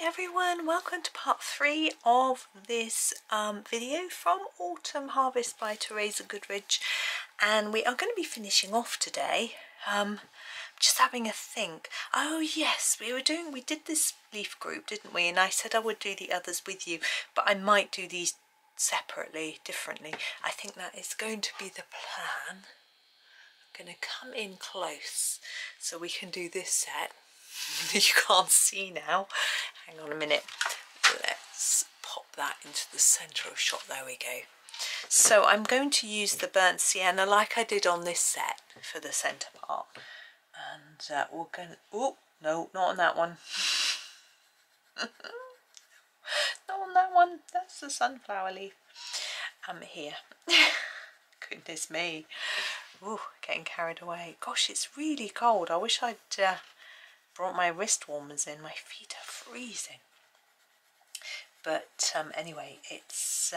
Hi everyone, welcome to part 3 of this video from Autumn Harvest by Teresa Goodridge, and we are going to be finishing off today. Just having a think. Oh yes, we did this leaf group, didn't we? And I said I would do the others with you, but I might do these separately, differently. I think that is going to be the plan. I'm going to come in close so we can do this set. You can't see now. Hang on a minute. Let's pop that into the centre of shot. There we go. So I'm going to use the burnt sienna like I did on this set for the centre part. And we're going to... Oh, no, not on that one. Not on that one. That's the sunflower leaf. Here. Goodness me. Ooh, getting carried away. Gosh, it's really cold. I wish I'd... brought my wrist warmers in. My feet are freezing. But anyway, it's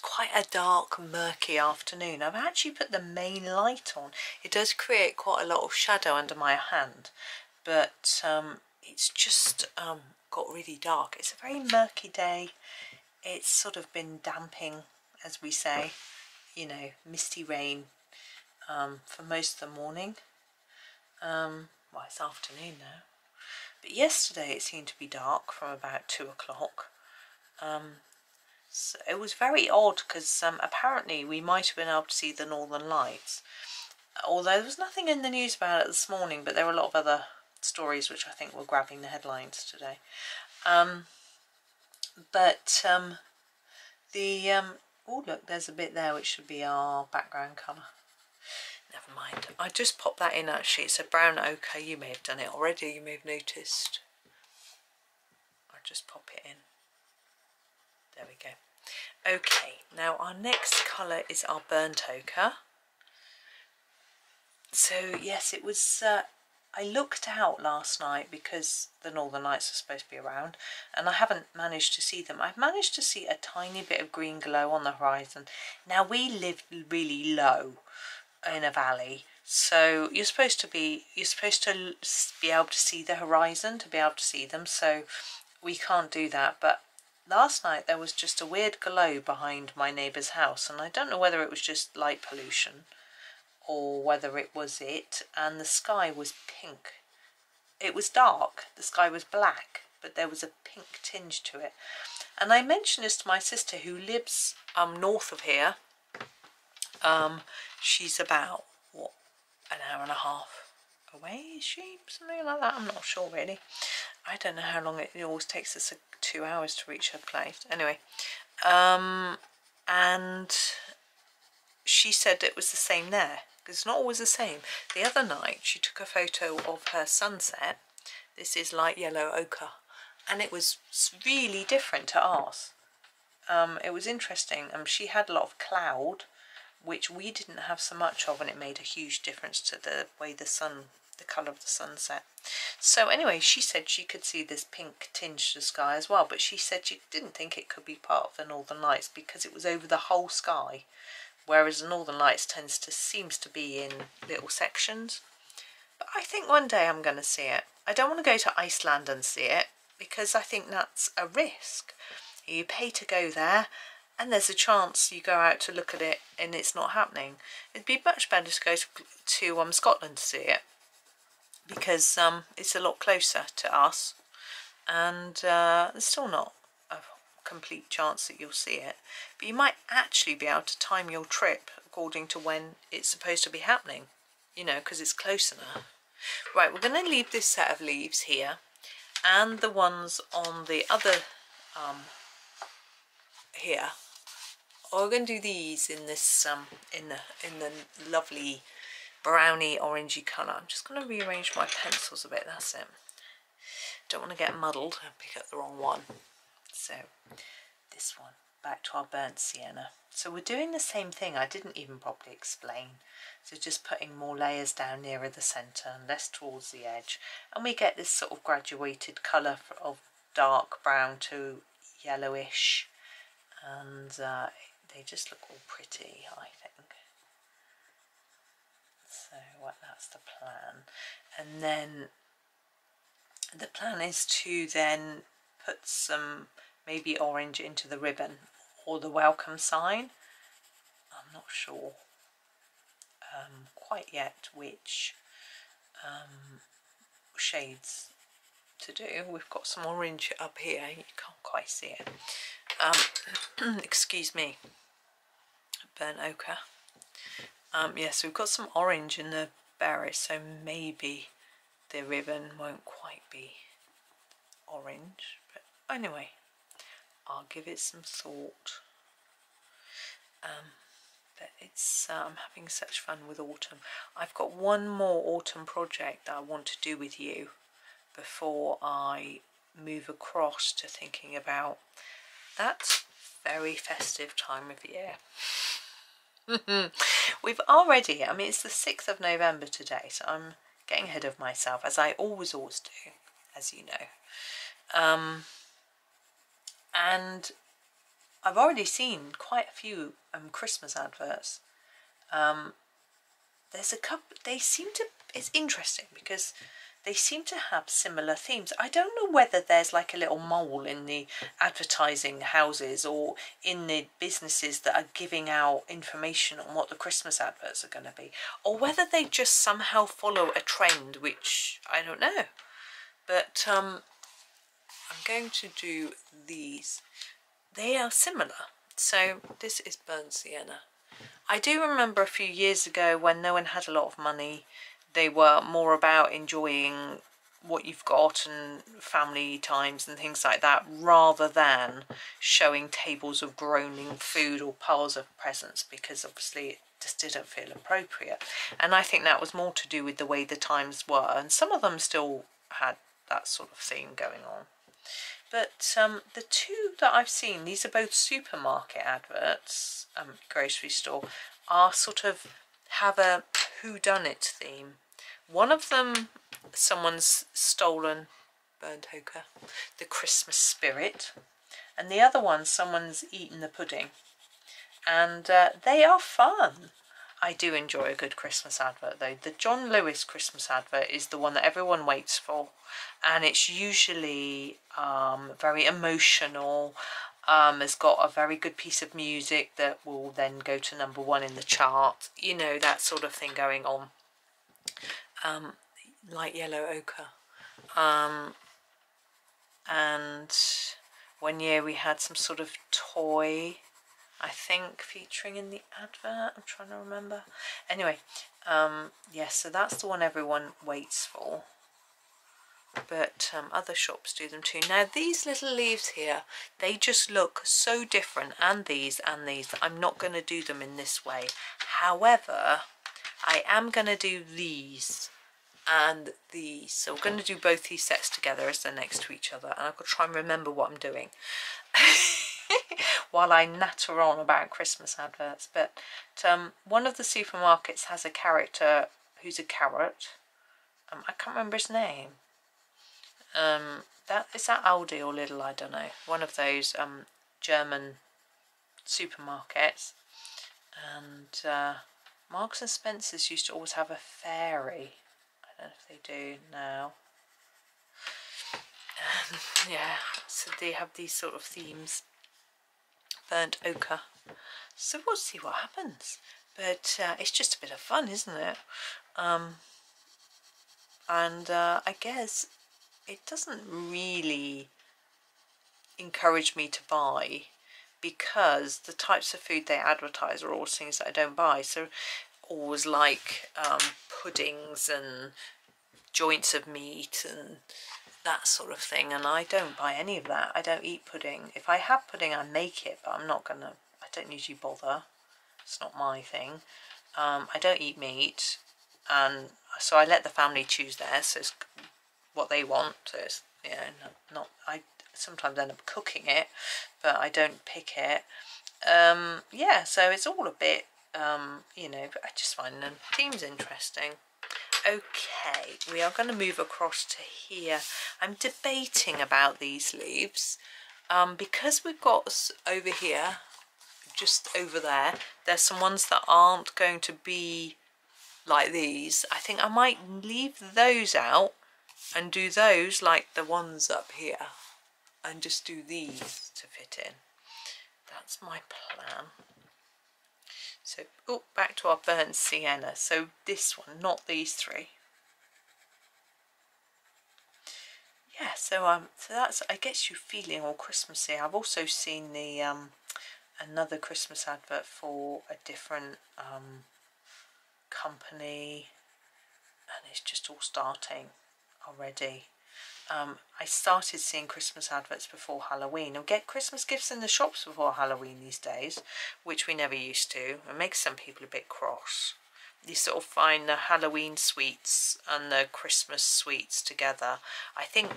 quite a dark, murky afternoon. I've actually put the main light on. It does create quite a lot of shadow under my hand, but it's just got really dark. It's a very murky day. It's sort of been damping, as we say, you know, misty rain for most of the morning. Well, it's afternoon now, but yesterday it seemed to be dark from about 2 o'clock. So it was very odd because apparently we might have been able to see the northern lights, although there was nothing in the news about it this morning, but there were a lot of other stories which I think were grabbing the headlines today. Oh look, there's a bit there which should be our background colour. Never mind. I just popped that in actually. It's a brown ochre. You may have done it already. You may have noticed. I'll just pop it in. There we go. Okay. Now our next colour is our burnt ochre. So yes, it was... I looked out last night because the northern lights are supposed to be around, and I haven't managed to see them. I've managed to see a tiny bit of green glow on the horizon. Now we live really low in a valley, so you're supposed to be able to see the horizon, to be able to see them, so we can't do that. But last night there was just a weird glow behind my neighbour's house, and I don't know whether it was just light pollution or whether it was it, and the sky was pink. It was dark, the sky was black, but there was a pink tinge to it. And I mentioned this to my sister who lives north of here. She's about, what, an hour and a half away, is she? Something like that, I'm not sure really. I don't know how long it always takes us 2 hours to reach her place. Anyway, and she said it was the same there, because it's not always the same. The other night she took a photo of her sunset. This is light yellow ochre, and it was really different to ours. It was interesting. She had a lot of cloud, which we didn't have so much of, and it made a huge difference to the way the colour of the sunset. So anyway, she said she could see this pink tinge to the sky as well, but she said she didn't think it could be part of the northern lights because it was over the whole sky, whereas the northern lights seems to be in little sections. But I think one day I'm going to see it. I don't want to go to Iceland and see it because I think that's a risk. You pay to go there, and there's a chance you go out to look at it and it's not happening. It'd be much better to go to Scotland to see it, because it's a lot closer to us, and there's still not a complete chance that you'll see it. But you might actually be able to time your trip according to when it's supposed to be happening, you know, because it's close enough. Right, we're going to leave this set of leaves here, and the ones on the other here. We're going to do these in this in the lovely browny orangey colour. I'm just going to rearrange my pencils a bit. That's it. Don't want to get muddled and pick up the wrong one. So this one, back to our burnt sienna. So we're doing the same thing. I didn't even properly explain. So just putting more layers down nearer the centre and less towards the edge, and we get this sort of graduated colour of dark brown to yellowish, and they just look all pretty, I think. So that's the plan. And then the plan is to then put some maybe orange into the ribbon or the welcome sign. I'm not sure quite yet which shades to do. We've got some orange up here, you can't quite see it. Excuse me, burnt ochre. Yeah, so we've got some orange in the berries, so maybe the ribbon won't quite be orange, but anyway, I'll give it some thought. But it's I'm having such fun with autumn. I've got one more autumn project that I want to do with you before I move across to thinking about that very festive time of year. We've already, I mean, it's the 6th of November today, so I'm getting ahead of myself, as I always do, as you know. And I've already seen quite a few Christmas adverts. There's a couple, they seem to, it's interesting because they seem to have similar themes. I don't know whether there's like a little mole in the advertising houses or in the businesses that are giving out information on what the Christmas adverts are going to be, or whether they just somehow follow a trend, which I don't know. But I'm going to do these. They are similar. So this is burnt sienna. I do remember a few years ago when no one had a lot of money, they were more about enjoying what you've got and family times and things like that, rather than showing tables of groaning food or piles of presents, because obviously it just didn't feel appropriate. And I think that was more to do with the way the times were, and some of them still had that sort of theme going on. But the two that I've seen, these are both supermarket adverts, grocery store, are sort of have a whodunit theme. One of them, someone's stolen, burnt ochre, the Christmas spirit, and the other one, someone's eaten the pudding. And they are fun. I do enjoy a good Christmas advert though. The John Lewis Christmas advert is the one that everyone waits for, and it's usually very emotional. Has got a very good piece of music that will then go to #1 in the chart, you know, that sort of thing going on. Light yellow ochre. And one year we had some sort of toy, I think, featuring in the advert. I'm trying to remember. Anyway, yes, so that's the one everyone waits for. But other shops do them too. Now these little leaves here, they just look so different, and these, that I'm not going to do them in this way. However, I am going to do these and these. So we're going to do both these sets together as they're next to each other, and I've got to try and remember what I'm doing while I natter on about Christmas adverts. But one of the supermarkets has a character who's a carrot. I can't remember his name. Is that Aldi or Lidl? I don't know. One of those German supermarkets. And Marks and Spencer's used to always have a fairy. I don't know if they do now. Yeah, so they have these sort of themes. Burnt ochre. So we'll see what happens. But it's just a bit of fun, isn't it? And I guess it doesn't really encourage me to buy, because the types of food they advertise are all things that I don't buy. So always like puddings and joints of meat and that sort of thing, and I don't buy any of that. I don't eat pudding. If I have pudding, I make it, but I don't usually bother. It's not my thing. I don't eat meat, and so I let the family choose theirs. So it's what they want. So it's, I sometimes end up cooking it, but I don't pick it. Yeah, so it's all a bit, but I just find the themes interesting. Okay, we are going to move across to here. I'm debating about these leaves, because we've got over here, just over there, there's some ones that aren't going to be like these. I think I might leave those out and do those like the ones up here, and just do these to fit in. That's my plan. So, oh, back to our burnt sienna. So this one, not these three. Yeah, so that's, I guess, you feeling all Christmassy. I've also seen the another Christmas advert for a different company, and it's just all starting already. I started seeing Christmas adverts before Halloween. And get Christmas gifts in the shops before Halloween these days, which we never used to. It makes some people a bit cross. You sort of find the Halloween sweets and the Christmas sweets together. I think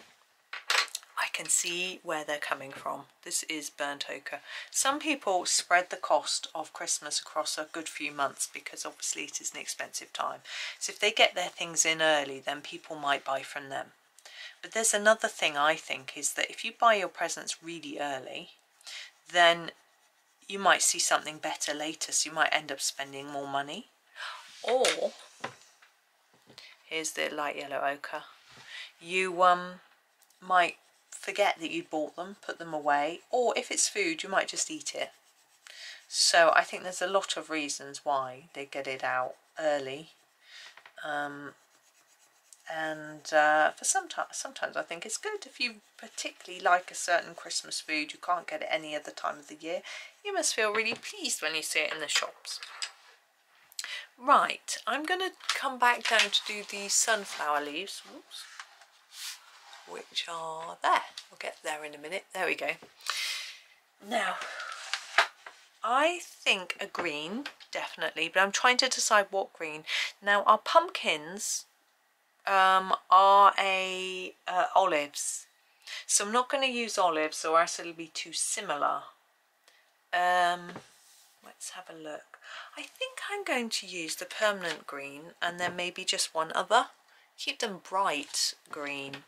I can see where they're coming from. This is burnt ochre. Some people spread the cost of Christmas across a good few months because obviously it is an expensive time. So if they get their things in early, then people might buy from them. But there's another thing I think is that if you buy your presents really early, then you might see something better later. So you might end up spending more money. Or, here's the light yellow ochre. You might forget that you bought them, put them away, or if it's food, you might just eat it. So I think there's a lot of reasons why they get it out early. For sometimes I think it's good if you particularly like a certain Christmas food, you can't get it any other time of the year. You must feel really pleased when you see it in the shops. Right, I'm going to come back down to do the sunflower leaves. Oops. Which are there. We'll get there in a minute. There we go. Now, I think a green, definitely, but I'm trying to decide what green. Now, our pumpkins are olives, so I'm not going to use olives or else it'll be too similar. Let's have a look. I think I'm going to use the permanent green and then maybe just one other. Keep them bright green.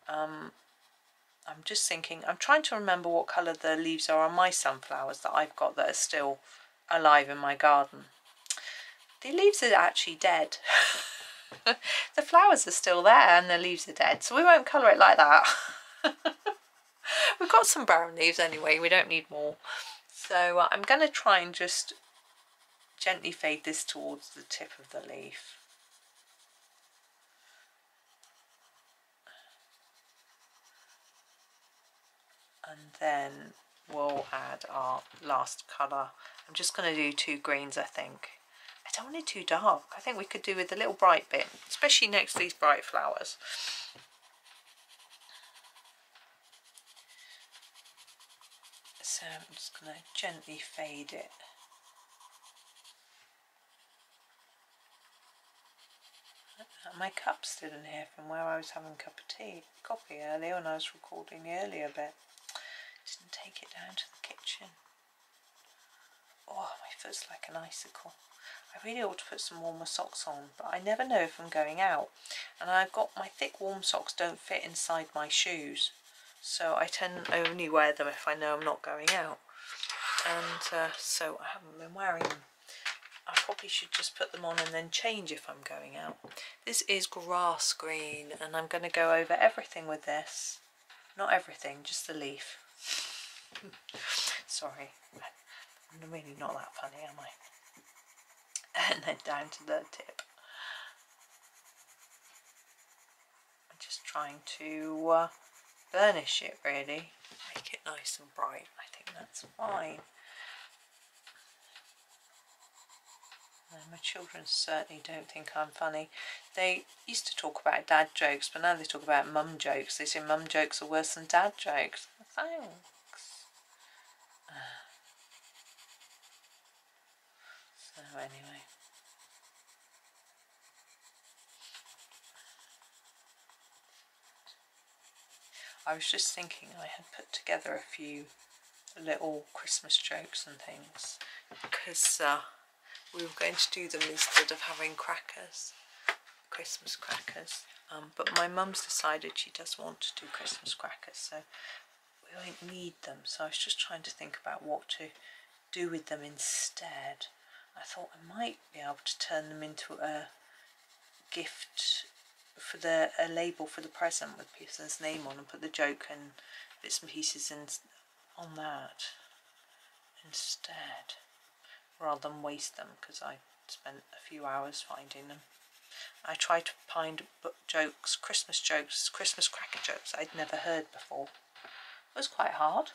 I'm just thinking, I'm trying to remember what colour the leaves are on my sunflowers that I've got that are still alive in my garden. The leaves are actually dead. The flowers are still there and the leaves are dead, so we won't colour it like that. We've got some brown leaves anyway, we don't need more. So I'm going to try and just gently fade this towards the tip of the leaf. And then we'll add our last colour. I'm just going to do 2 greens, I think. I don't want it too dark. I think we could do with a little bright bit, especially next to these bright flowers. So I'm just going to gently fade it. My cup's still in here from where I was having a cup of coffee earlier when I was recording the earlier bit. Didn't take it down to the kitchen. Oh, my foot's like an icicle. I really ought to put some warmer socks on, but I never know if I'm going out. And I've got my thick warm socks don't fit inside my shoes, so I tend to only wear them if I know I'm not going out. And so I haven't been wearing them. I probably should just put them on and then change if I'm going out. This is grass green, and I'm going to go over everything with this. Not everything, just the leaf. Sorry, I'm really not that funny, am I? And then down to the tip. I'm just trying to burnish it, really. Make it nice and bright. I think that's fine. And my children certainly don't think I'm funny. They used to talk about dad jokes, but now they talk about mum jokes. They say mum jokes are worse than dad jokes. Thanks. So anyway. I was just thinking I had put together a few little Christmas jokes and things because we were going to do them instead of having crackers, Christmas crackers. But my mum's decided she does want to do Christmas crackers, so we won't need them. So I was just trying to think about what to do with them instead. I thought I might be able to turn them into a gift for a label for the present with person's name on, and put the joke and bits and pieces in on that instead, rather than waste them, because I spent a few hours finding them. I tried to find jokes, Christmas cracker jokes I'd never heard before. It was quite hard,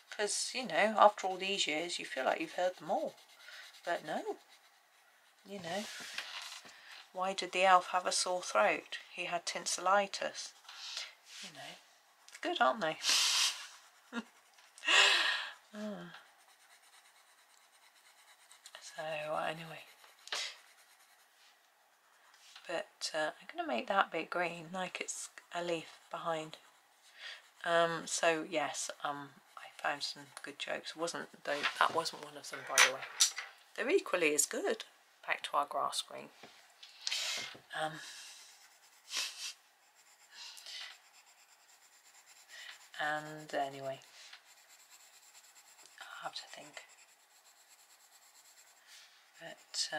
because, you know, after all these years you feel like you've heard them all, but no, you know. Why did the elf have a sore throat? He had tinselitis. You know, good, aren't they? So anyway, but I'm going to make that bit green, like it's a leaf behind. So yes, I found some good jokes. That wasn't one of them, by the way. They're equally as good. Back to our grass green. And anyway, I have to think. But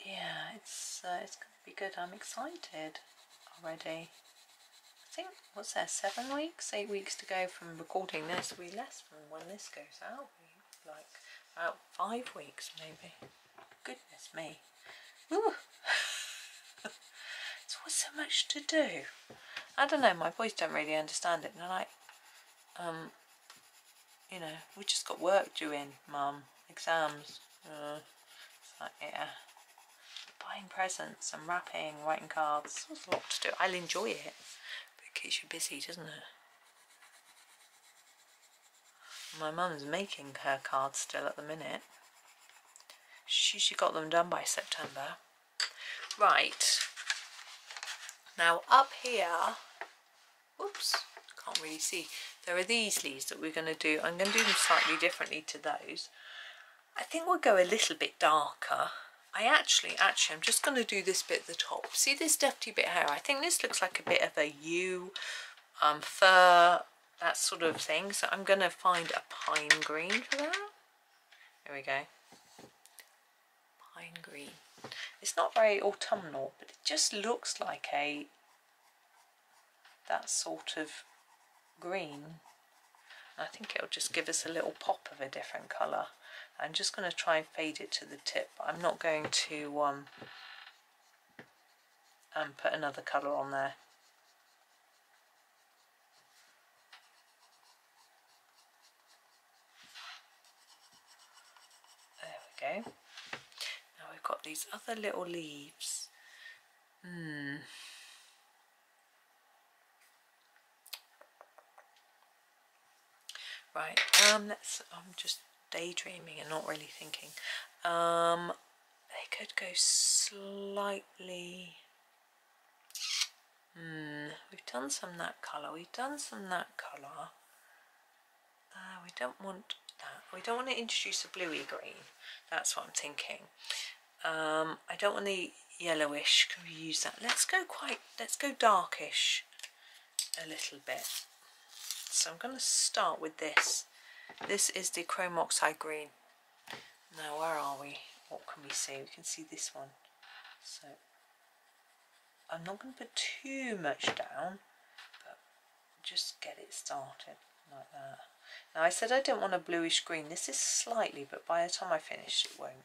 yeah, it's going to be good. I'm excited already. I think, what's there, 7 weeks, 8 weeks to go from recording this. We're less from when this goes out. Like about 5 weeks maybe. Goodness me. Ooh. It's always so much to do. I don't know, my boys don't really understand it. And they're like, you know, we just got work due in, Mum. Exams. It's like, yeah. Buying presents and wrapping, writing cards. There's a lot to do. I'll enjoy it. But it keeps you busy, doesn't it? My mum's making her cards still at the minute. She got them done by September. Right. Now up here, whoops, can't really see. There are these leaves that we're going to do. I'm going to do them slightly differently to those. I think we'll go a little bit darker. Actually, I'm just going to do this bit at the top. See this dusty bit here? I think this looks like a bit of a yew, fir, that sort of thing. So I'm going to find a pine green for that. There we go. Pine green. It's not very autumnal, but it just looks like that sort of green. I think it'll just give us a little pop of a different colour. I'm just going to try and fade it to the tip. I'm not going to put another colour on there. There we go. Now we've got these other little leaves. Right, I'm just daydreaming and not really thinking. They could go slightly. We've done some that colour. We've done some that colour. We don't want that. We don't want to introduce a bluey green. That's what I'm thinking. I don't want the yellowish. Can we use that? Let's go darkish a little bit. So I'm going to start with this. This is the chrome oxide green. Now where are we? What can we see? We can see this one. So I'm not going to put too much down, but just get it started like that. Now I said I don't want a bluish green. This is slightly, but by the time I finish it won't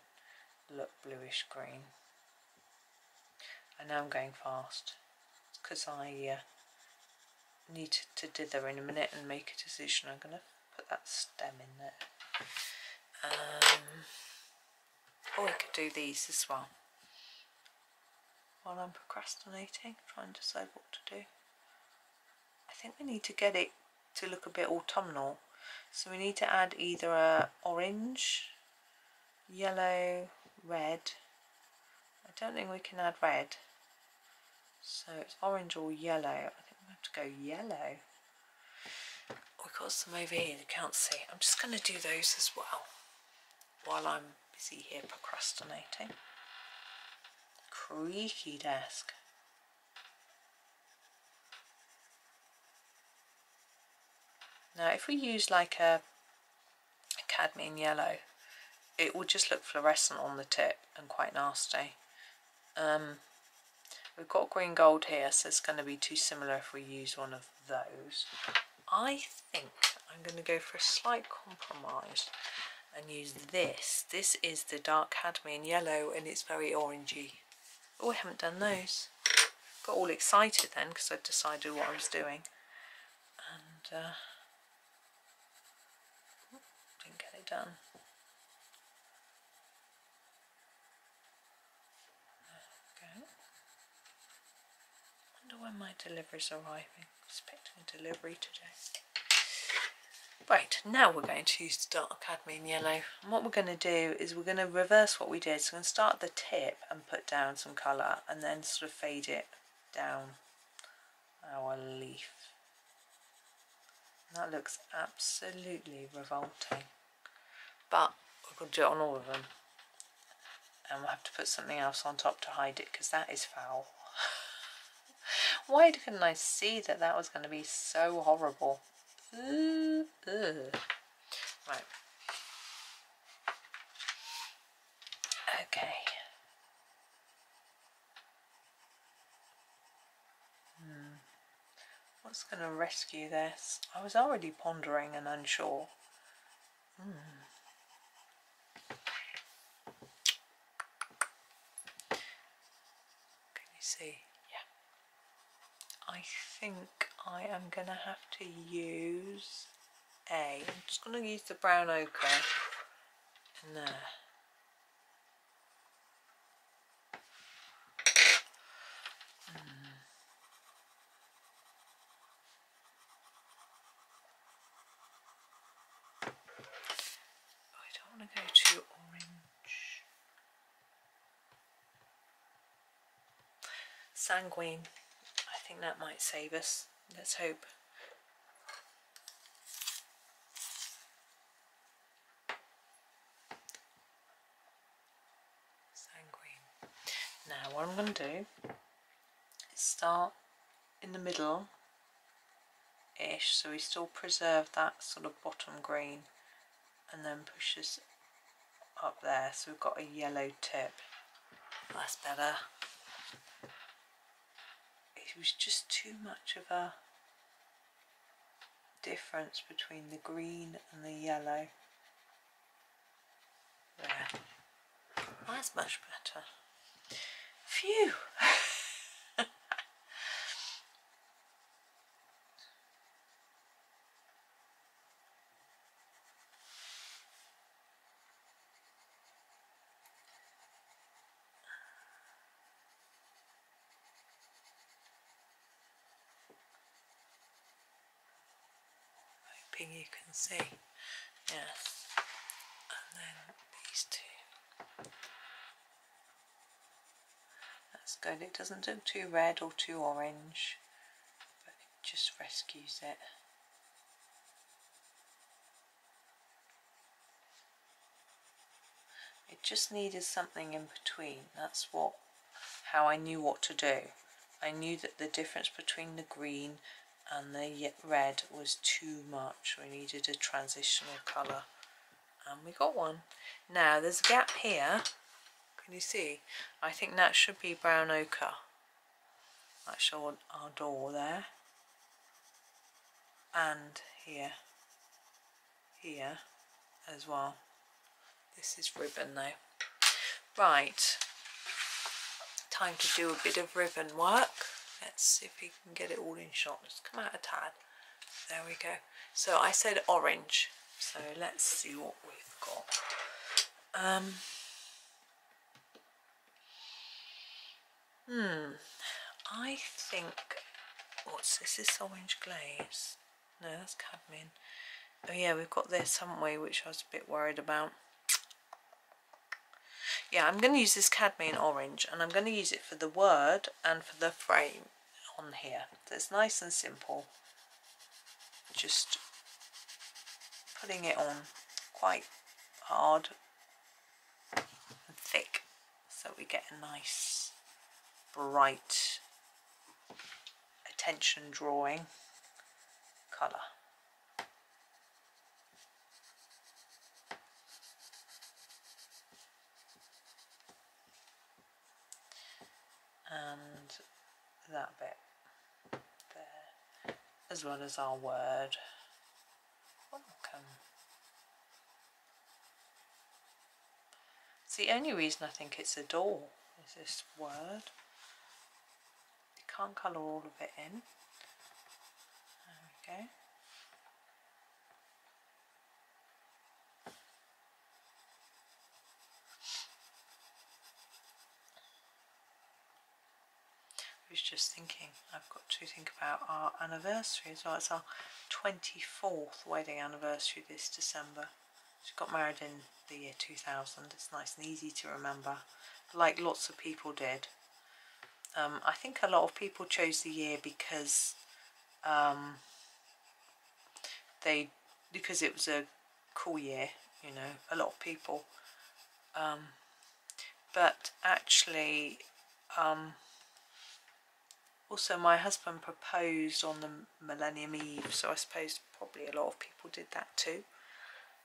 look bluish green. I know I'm going fast because I need to dither in a minute and make a decision. I'm going to put that stem in there. Or we could do these as well while I'm procrastinating, trying to decide what to do. I think we need to get it to look a bit autumnal, so we need to add either a orange, yellow, red. I don't think we can add red, so it's orange or yellow. I think we have to go yellow. We've got some over here you can't see. I'm just going to do those as well while I'm busy here procrastinating. Creaky desk. Now if we use like a cadmium yellow. It will just look fluorescent on the tip and quite nasty. We've got green gold here, so it's going to be too similar if we use one of those. I think I'm going to go for a slight compromise and use this. This is the dark cadmium yellow and it's very orangey. Oh, I haven't done those. Got all excited then because I'd decided what I was doing. And didn't get it done. There we go. Wonder when my delivery's arriving. Expecting a delivery today. Right, now we're going to use the dark cadmium yellow. And what we're going to do is we're going to reverse what we did. So we're going to start at the tip and put down some colour and then sort of fade it down our leaf. And that looks absolutely revolting. But we're going to do it on all of them. And we'll have to put something else on top to hide it because that is foul. Why couldn't I see that that was going to be so horrible? Ugh. Right. Okay. What's going to rescue this? I was already pondering and unsure. Can you see? Yeah. I think I am going to have to use I'm just going to use the brown ochre in there. I don't want to go too orange. Sanguine. I think that might save us. Let's hope. Now what I'm going to do is start in the middle ish, so we still preserve that sort of bottom green, and then push this up there so we've got a yellow tip. That's better. It was just too much of a difference between the green and the yellow. There. That's much better. Phew! Hoping you can see. Yes. And then these two. That's good. It doesn't look too red or too orange, but it just rescues it. It just needed something in between. That's how I knew what to do. I knew that the difference between the green and the red was too much. We needed a transitional colour, and we got one. Now there's a gap here. Can you see? I think that should be brown ochre. That's our door there. And here as well. This is ribbon though. Right, time to do a bit of ribbon work. Let's see if we can get it all in shot. Let's come out a tad. There we go. So I said orange, so let's see what we've got. I think, what's this? Is this orange glaze? No, that's cadmium. Oh yeah, we've got this, haven't we, which I was a bit worried about. Yeah, I'm going to use this cadmium orange, and I'm going to use it for the word and for the frame on here. So it's nice and simple. Just putting it on quite hard and thick, so we get a nice, bright, attention drawing colour. and that bit there, as well as our word welcome. It's the only reason I think it's a door is this word. You can't colour all of it in. There we go. I was just thinking, I've got to think about our anniversary as well. It's our 24th wedding anniversary this December. She got married in the year 2000. It's nice and easy to remember, like lots of people did. I think a lot of people chose the year because because it was a cool year, you know, a lot of people. But actually, also my husband proposed on the Millennium Eve, so I suppose probably a lot of people did that too.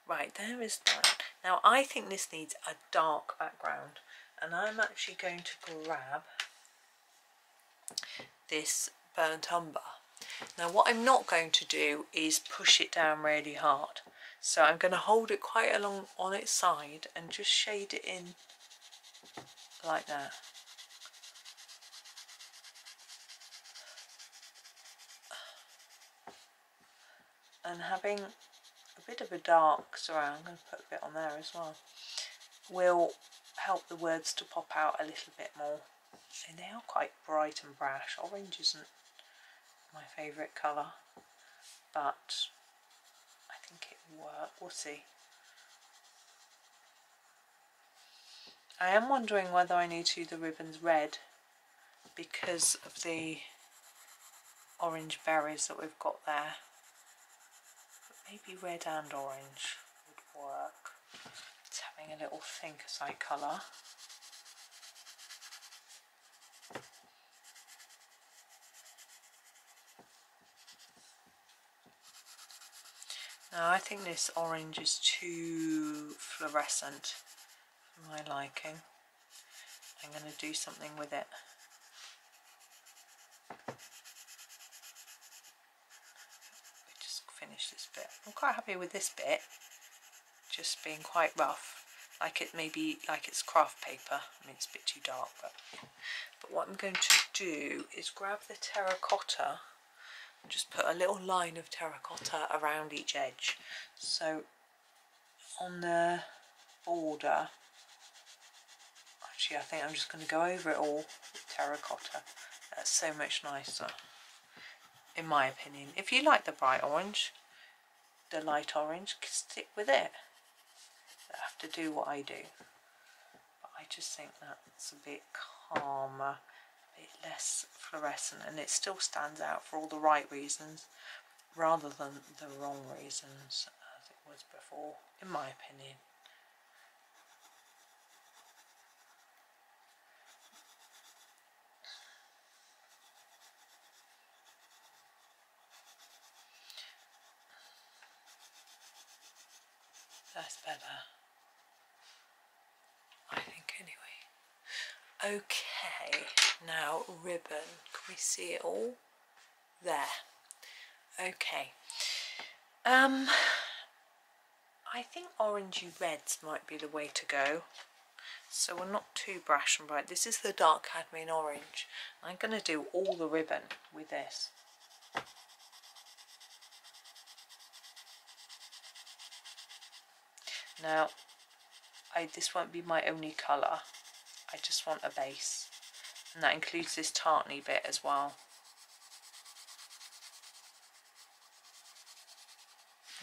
Right, there is that. Now I think this needs a dark background, and I'm actually going to grab this burnt umber. Now what I'm not going to do is push it down really hard, so I'm going to hold it quite along on its side and just shade it in like that. And having a bit of a dark surround, I'm going to put a bit on there as well, will help the words to pop out a little bit more. And they are quite bright and brash. Orange isn't my favourite colour, but I think it will work. We'll see. I am wondering whether I need to do the ribbons red because of the orange berries that we've got there. Maybe red and orange would work. It's having a little think as I colour. Now I think this orange is too fluorescent for my liking. I'm going to do something with it. Just finish this bit. I'm quite happy with this bit, just being quite rough, like it maybe like it's craft paper. I mean, it's a bit too dark, but what I'm going to do is grab the terracotta and just put a little line of terracotta around each edge. So on the border, actually I think I'm just going to go over it all with terracotta. That's so much nicer, in my opinion. If you like the bright orange, the light orange, stick with it. You don't have to do what I do. But I just think that's a bit calmer, a bit less fluorescent, and it still stands out for all the right reasons rather than the wrong reasons as it was before, in my opinion. That's better, I think, anyway. Okay, now ribbon. Can we see it all? There. Okay. I think orangey reds might be the way to go. So we're not too brash and bright. This is the dark cadmium orange. I'm going to do all the ribbon with this. Now, this won't be my only colour. I just want a base, and that includes this tartany bit as well.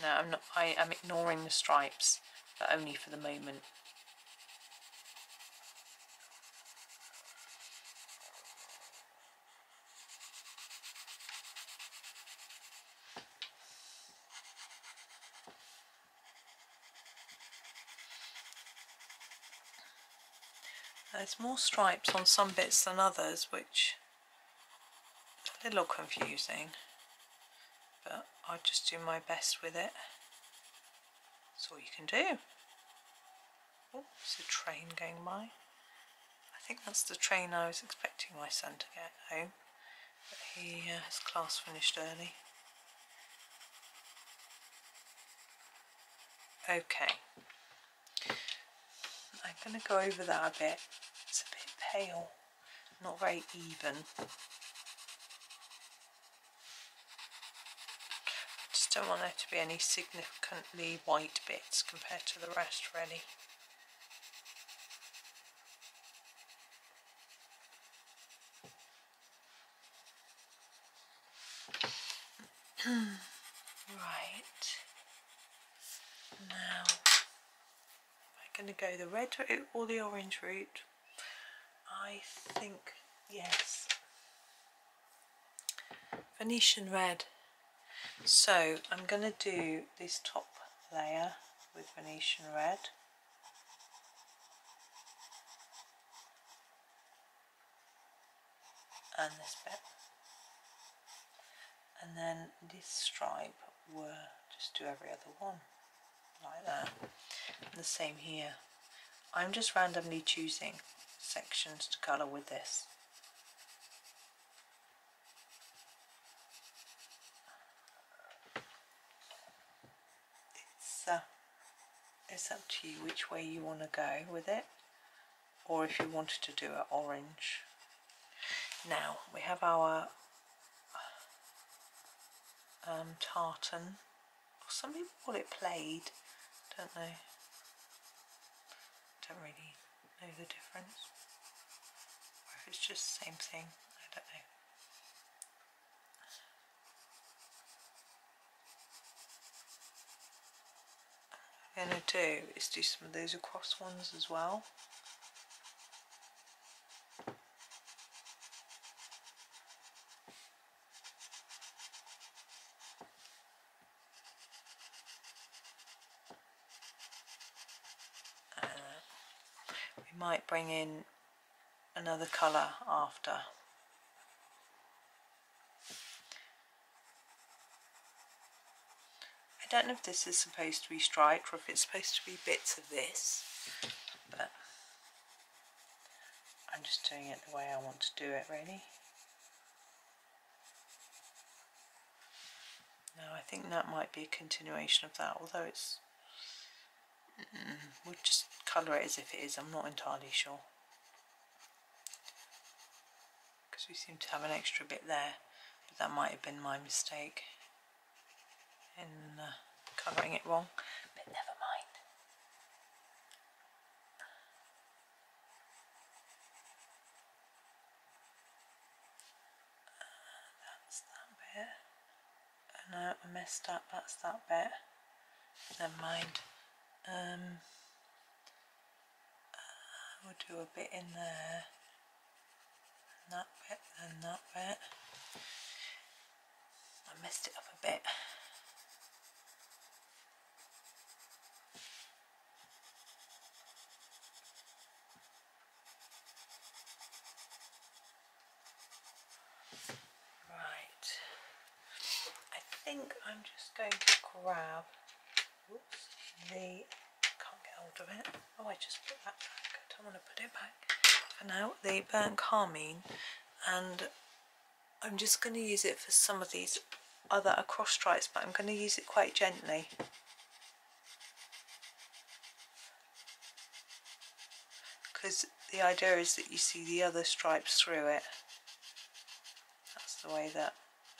Now I am ignoring the stripes, but only for the moment. There's more stripes on some bits than others, which is a little confusing, but I'll just do my best with it. That's all you can do. Oh, there's a train going by. I think that's the train I was expecting my son to get home, but his class finished early. Okay, I'm going to go over that a bit. It's a bit pale, not very even. I just don't want there to be any significantly white bits compared to the rest, really. Right, now I'm going to go the red route or the orange route. I think, yes, Venetian red. So I'm going to do this top layer with Venetian red. And this bit. And then this stripe, we'll just do every other one, like that. And the same here. I'm just randomly choosing sections to colour with this. It's up to you which way you want to go with it, or if you wanted to do it orange. Now we have our tartan, or some people call it plaid, don't know. Don't really know the difference, or if it's just the same thing, I don't know. What I'm going to do is do some of those across ones as well. We might bring in another colour after. I don't know if this is supposed to be striped or if it's supposed to be bits of this, but I'm just doing it the way I want to do it, really. No, I think that might be a continuation of that, although it's... we'll just colour it as if it is, I'm not entirely sure. Because we seem to have an extra bit there, but that might have been my mistake in colouring it wrong, but never mind. That's that bit. No, I messed up, that's that bit. Never mind. We'll do a bit in there, and that bit, and that bit. I messed it up a bit. Right. I think I'm just going to grab, whoops, can't get hold of it. Oh, I just put that back. I don't want to put it back for now. The burnt carmine, and I'm just going to use it for some of these other across stripes, but I'm going to use it quite gently. Because the idea is that you see the other stripes through it. That's the way that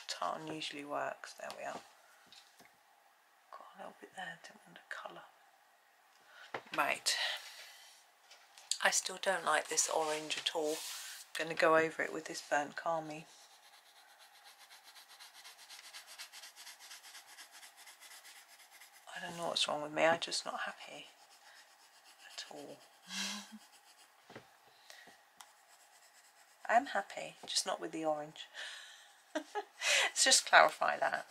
tartan usually works. There we are. Got a little bit there, didn't want to colour. Right. I still don't like this orange at all. I'm going to go over it with this burnt carmine. I don't know what's wrong with me, I'm just not happy at all. I am happy, just not with the orange. Let's just clarify that.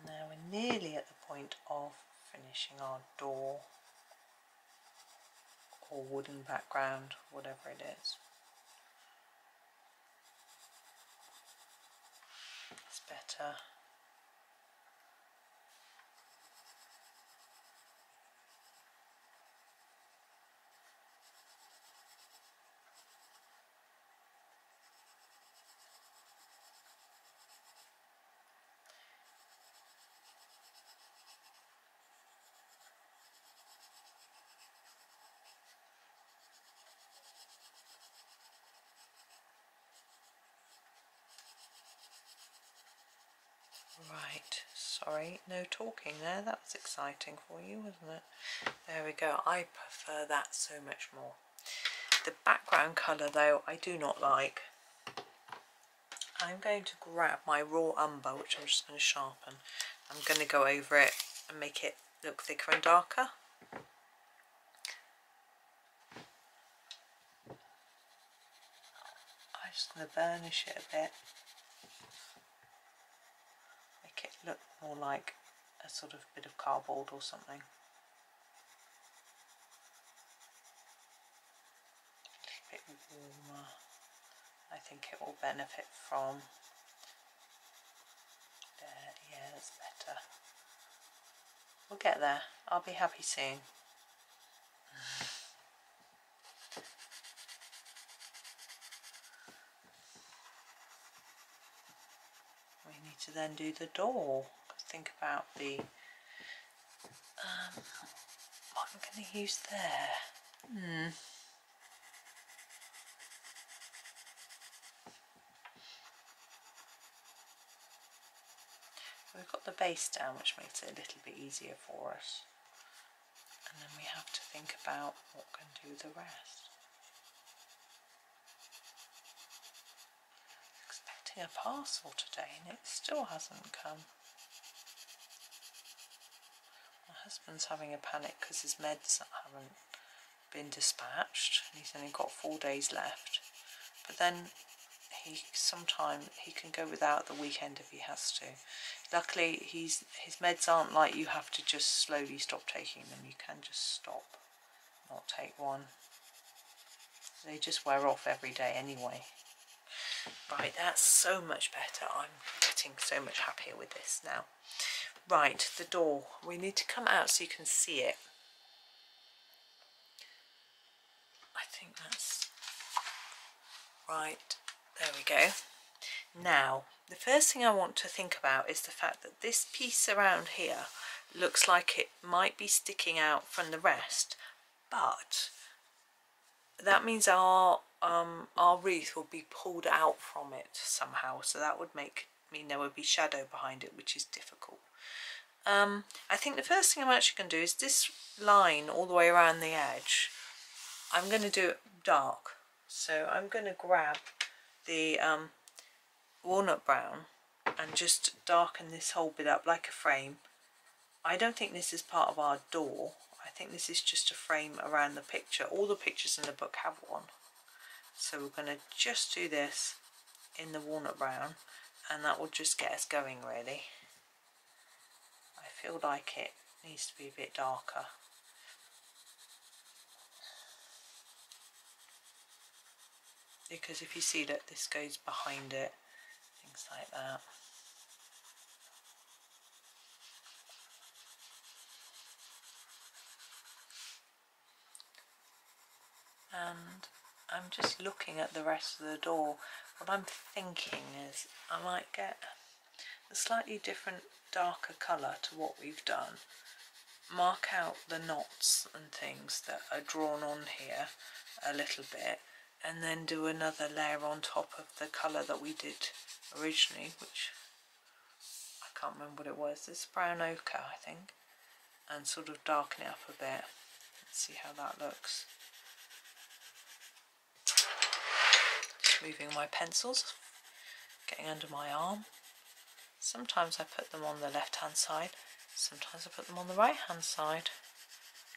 Now we're nearly at the point of finishing our door or wooden background, whatever it is. It's better. Right, sorry, no talking there. That was exciting for you, wasn't it? There we go. I prefer that so much more. The background colour though I do not like. I'm going to grab my raw umber, which I'm just going to sharpen. I'm going to go over it and make it look thicker and darker. I'm just going to burnish it a bit. Make it look more like a sort of bit of cardboard or something. A little bit warmer. I think it will benefit from there. Yeah, that's better. We'll get there. I'll be happy soon. We need to then do the door. Think about the what I'm going to use there. We've got the base down, which makes it a little bit easier for us, and then we have to think about what can do the rest. Expecting a parcel today and it still hasn't come. My husband's having a panic because his meds haven't been dispatched and he's only got 4 days left, but then sometimes he can go without the weekend if he has to. Luckily his meds aren't like you have to just slowly stop taking them. You can just stop, not take one. They just wear off every day anyway. Right, that's so much better. I'm getting so much happier with this now. Right, the door. We need to come out so you can see it. I think that's right. There we go. Now, the first thing I want to think about is the fact that this piece around here looks like it might be sticking out from the rest, but that means our wreath will be pulled out from it somehow, so that would mean there would be shadow behind it, which is difficult. I think the first thing I'm actually going to do is this line all the way around the edge. I'm going to do it dark, so I'm going to grab the walnut brown and just darken this whole bit up like a frame. I don't think this is part of our door. I think this is just a frame around the picture. All the pictures in the book have one. So we're going to just do this in the walnut brown and that will just get us going really. I feel like it needs to be a bit darker. Because if you see that this goes behind it, things like that. And I'm just looking at the rest of the door. What I'm thinking is I might get a slightly different darker colour to what we've done. Mark out the knots and things that are drawn on here a little bit, and then do another layer on top of the colour that we did originally, which I can't remember what it was. This brown ochre, I think, and sort of darken it up a bit. Let's see how that looks. Just moving my pencils, getting under my arm. Sometimes I put them on the left hand side, sometimes I put them on the right hand side.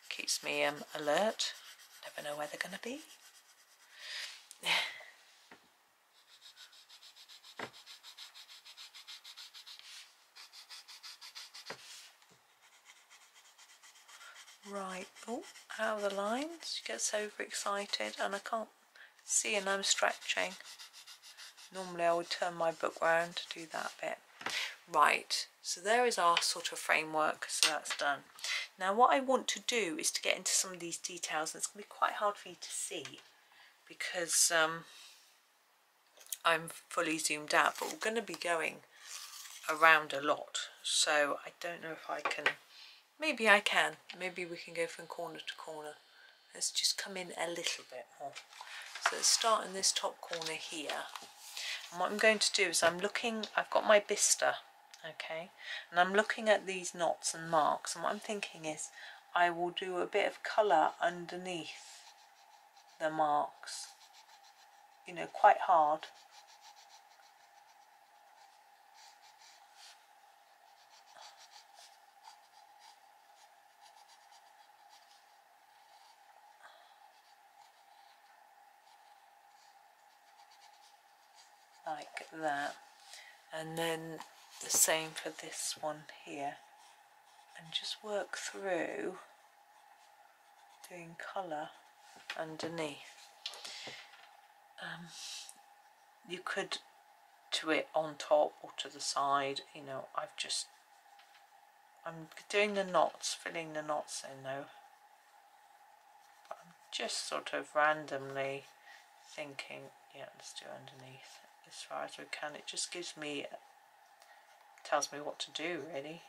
Keeps me alert, never know where they're going to be. Right, oh, out of the lines, she gets overexcited and I can't see and I'm stretching. Normally I would turn my book round to do that bit. Right, so there is our sort of framework, so that's done. Now what I want to do is to get into some of these details, and it's going to be quite hard for you to see because I'm fully zoomed out, but we're going to be going around a lot, so I don't know if I can. Maybe I can. Maybe we can go from corner to corner. Let's just come in a little bit more. So let's start in this top corner here. And what I'm going to do is I've got my bistre, Okay, and I'm looking at these knots and marks, and what I'm thinking is I will do a bit of colour underneath the marks, you know, quite hard. Like that, and then the same for this one here, and just work through doing colour underneath. You could do it on top or to the side, you know. I'm doing the knots, filling the knots in though, but I'm just sort of randomly thinking, yeah, let's do underneath as far as we can. It just gives me, tells me what to do really.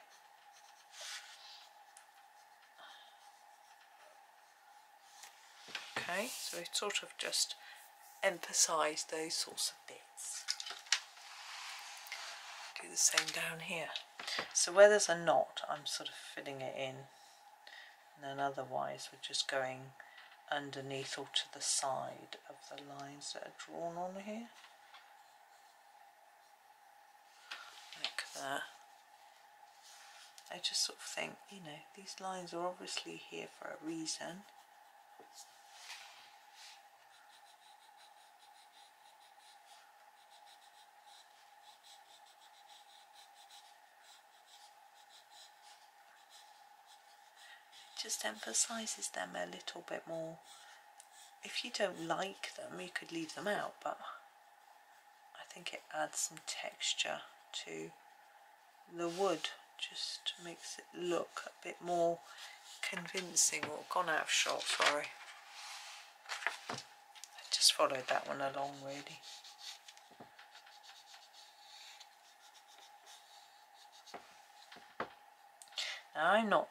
Okay, so we sort of just emphasise those sorts of bits. Do the same down here. So where there's a knot, I'm sort of filling it in, and then otherwise we're just going underneath or to the side of the lines that are drawn on here. Like that. I just sort of think, you know, these lines are obviously here for a reason. Just emphasises them a little bit more. If you don't like them, you could leave them out, but I think it adds some texture to the wood, just makes it look a bit more convincing. Or gone out of shot, sorry. I just followed that one along really. Now I'm not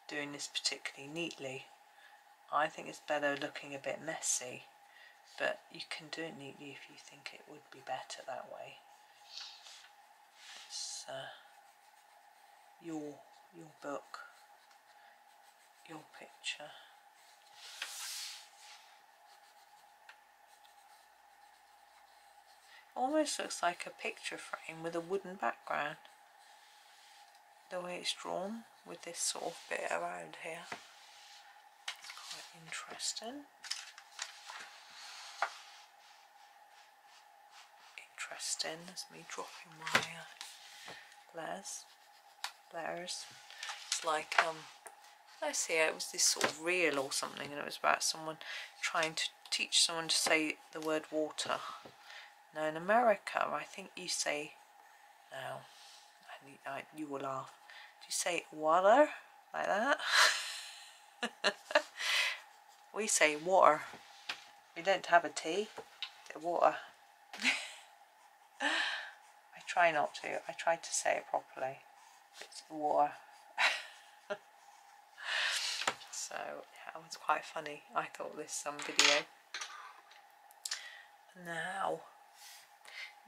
doing this particularly neatly. I think it's better looking a bit messy, but you can do it neatly if you think it would be better that way. It's your book, your picture. Almost looks like a picture frame with a wooden background, the way it's drawn with this sort of bit around here. It's quite interesting. There's me dropping my layers. It's like I see it was this sort of reel or something, and it was about someone trying to teach someone to say the word water. Now in America, I think you say, now you will laugh, do you say water like that? We say water. We don't have a T, it's water. I try not to. I try to say it properly. It's water. So yeah, it was quite funny. I thought this video.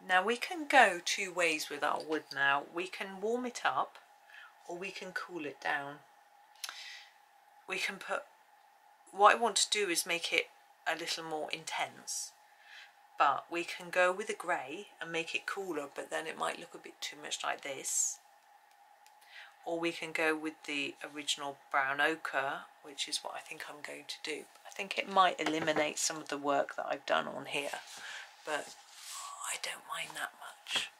Now we can go two ways with our wood. Now we can warm it up, or we can cool it down. We can put. What I want to do is make it a little more intense. But we can go with a grey and make it cooler, but then it might look a bit too much like this. Or we can go with the original brown ochre, which is what I think I'm going to do. I think it might eliminate some of the work that I've done on here, but I don't mind that much.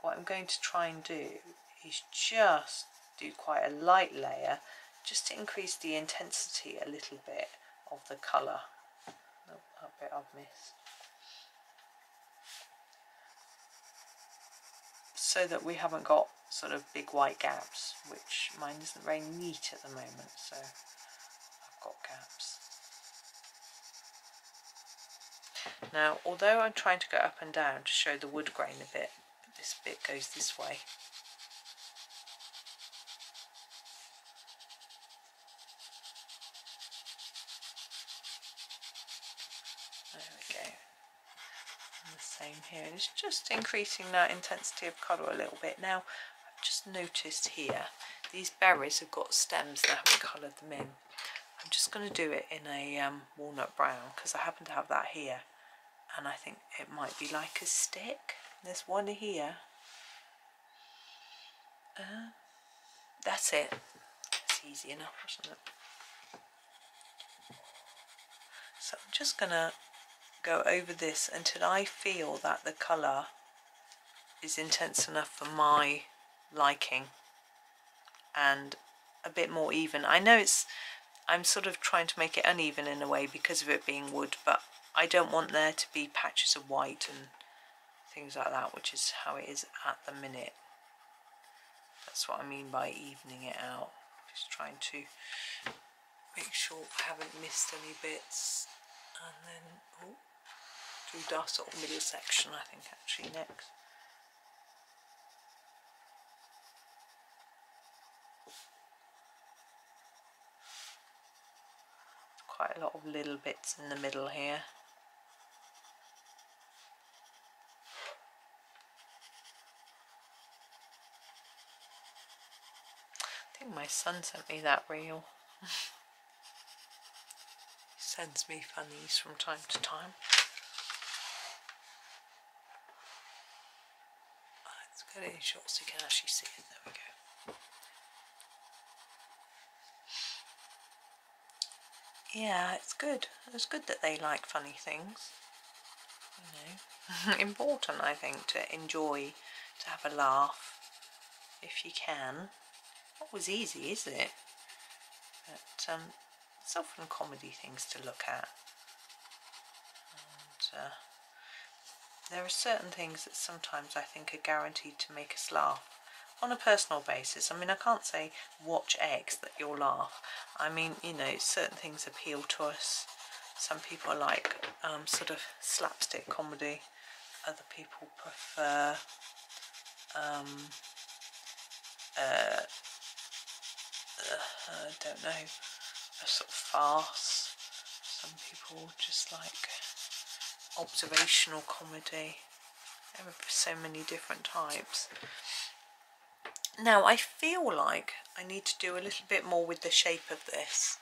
What I'm going to try and do is just do quite a light layer, just to increase the intensity a little bit of the colour. That bit I've missed. So that we haven't got sort of big white gaps, which mine isn't very neat at the moment, so I've got gaps. Now, although I'm trying to go up and down to show the wood grain a bit, this bit goes this way. There we go. And the same here, and it's just increasing that intensity of colour a little bit. Now I've just noticed here these berries have got stems and I haven't coloured them in. I'm just going to do it in a walnut brown because I happen to have that here, and I think it might be like a stick. There's one here. That's it. It's easy enough, wasn't it? So I'm just going to go over this until I feel that the colour is intense enough for my liking and a bit more even. I know I'm sort of trying to make it uneven in a way because of it being wood, but I don't want there to be patches of white and things like that, which is how it is at the minute. That's what I mean by evening it out. Just trying to make sure I haven't missed any bits. And then do that sort of middle section, I think, actually next. Quite a lot of little bits in the middle here. I think my son sent me that reel. He sends me funnies from time to time. Let's get it in short so you can actually see it. There we go. Yeah, it's good. It's good that they like funny things. You know, important, I think, to enjoy, to have a laugh if you can. Not always easy, is it? But it's often comedy things to look at. And there are certain things that sometimes I think are guaranteed to make us laugh on a personal basis. I mean, I can't say watch X that you'll laugh. I mean, you know, certain things appeal to us. Some people like sort of slapstick comedy. Other people prefer I don't know, a sort of farce. Some people just like observational comedy. There are so many different types. Now I feel like I need to do a little bit more with the shape of this.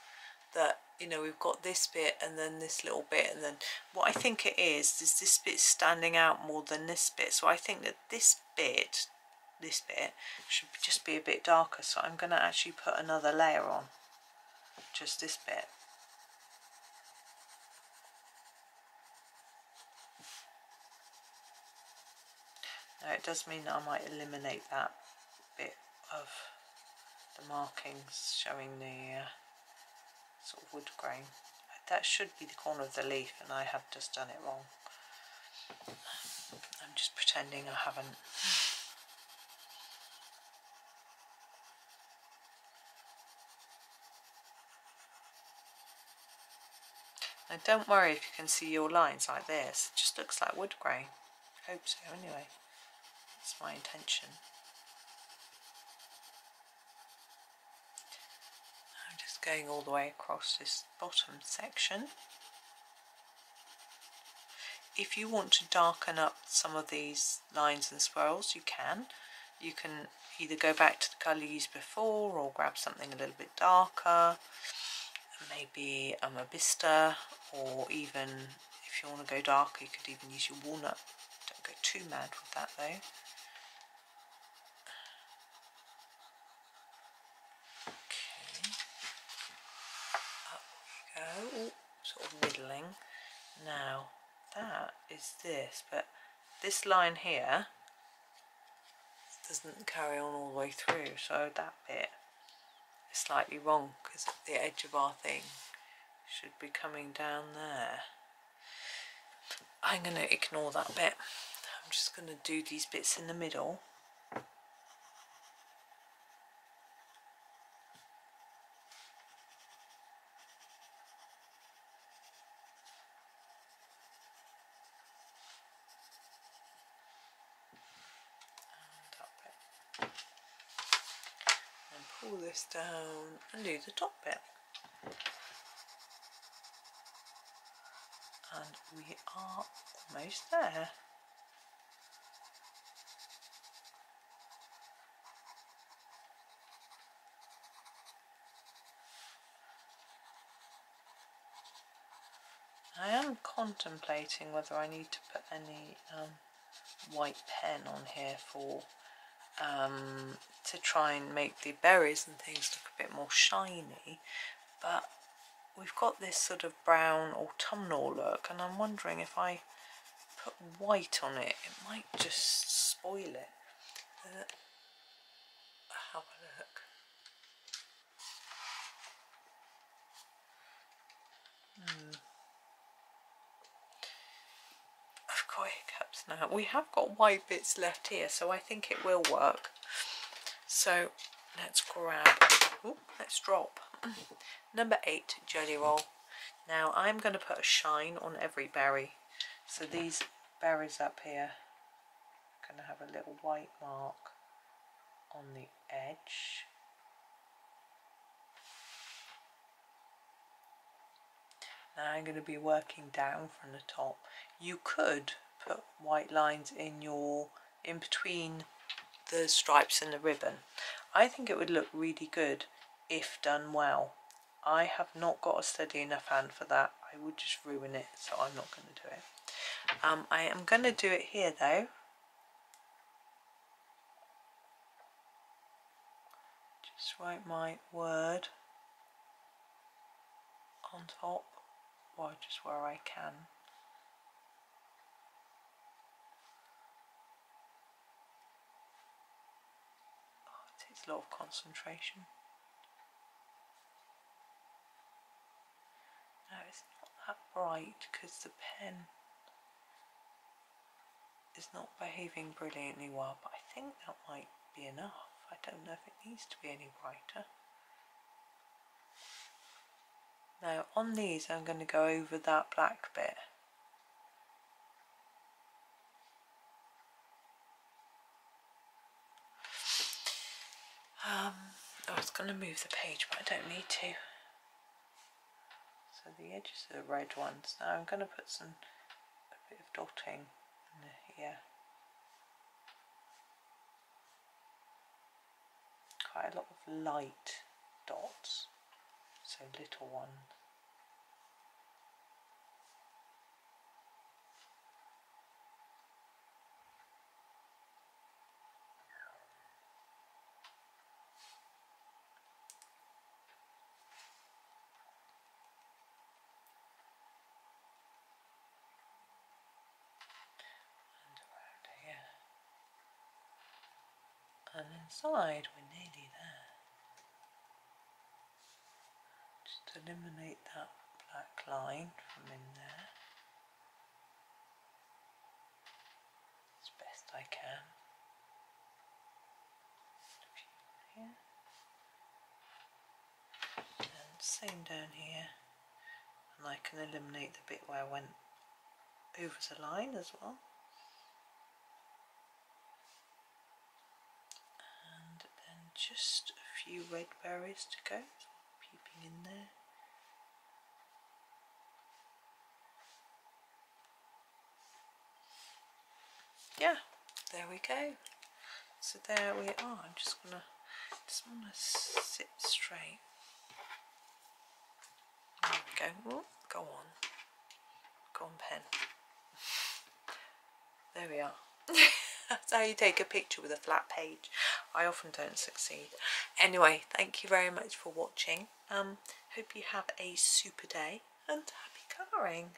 That, you know, we've got this bit and then this little bit, and then what I think it is this bit standing out more than this bit. So I think that this bit should just be a bit darker, so I'm going to actually put another layer on, just this bit. Now it does mean that I might eliminate that bit of the markings showing the sort of wood grain. That should be the corner of the leaf, and I have just done it wrong. I'm just pretending I haven't. Now don't worry if you can see your lines like this. It just looks like wood grain. I hope so anyway. That's my intention. I'm just going all the way across this bottom section. If you want to darken up some of these lines and swirls, you can. You can either go back to the colour you used before or grab something a little bit darker. Maybe a bistre, or even if you want to go darker, you could even use your walnut. Don't go too mad with that though. Okay, up we go. Ooh, sort of middling. Now that is this, but this line here doesn't carry on all the way through, so that bit is slightly wrong because the edge of our thing should be coming down there. I'm going to ignore that bit. I'm just going to do these bits in the middle. Pull this down and do the top bit, and we are almost there. I am contemplating whether I need to put any white pen on here for to try and make the berries and things look a bit more shiny, but we've got this sort of brown autumnal look, and I'm wondering if I put white on it, it might just spoil it. Have a look. I've got hiccups now. We have got white bits left here, so I think it will work. So let's grab, let's drop number 8 jelly roll. Now I'm going to put a shine on every berry. So these berries up here are going to have a little white mark on the edge. Now I'm going to be working down from the top. You could put white lines in between the stripes and the ribbon. I think it would look really good if done well. I have not got a steady enough hand for that. I would just ruin it, so I'm not going to do it. I am going to do it here though. Just write my word on top, or just where I can. Oh, it takes a lot of concentration. No, it's not that bright because the pen is not behaving brilliantly well, but I think that might be enough. I don't know if it needs to be any brighter. Now on these I'm going to go over that black bit. I was going to move the page, but I don't need to. So the edges are the red ones. Now I'm going to put a bit of dotting in here. Quite a lot of light dots, so little ones. And inside we're nearly there. Just eliminate that black line from in there as best I can. Here. And same down here. And I can eliminate the bit where I went over the line as well. Just a few red berries to go, peeping in there. Yeah, there we go. So there we are. I'm just want to sit straight. There we go. Ooh, go on, pen. There we are. That's how you take a picture with a flat page. I often don't succeed. Anyway, thank you very much for watching. Hope you have a super day and happy colouring.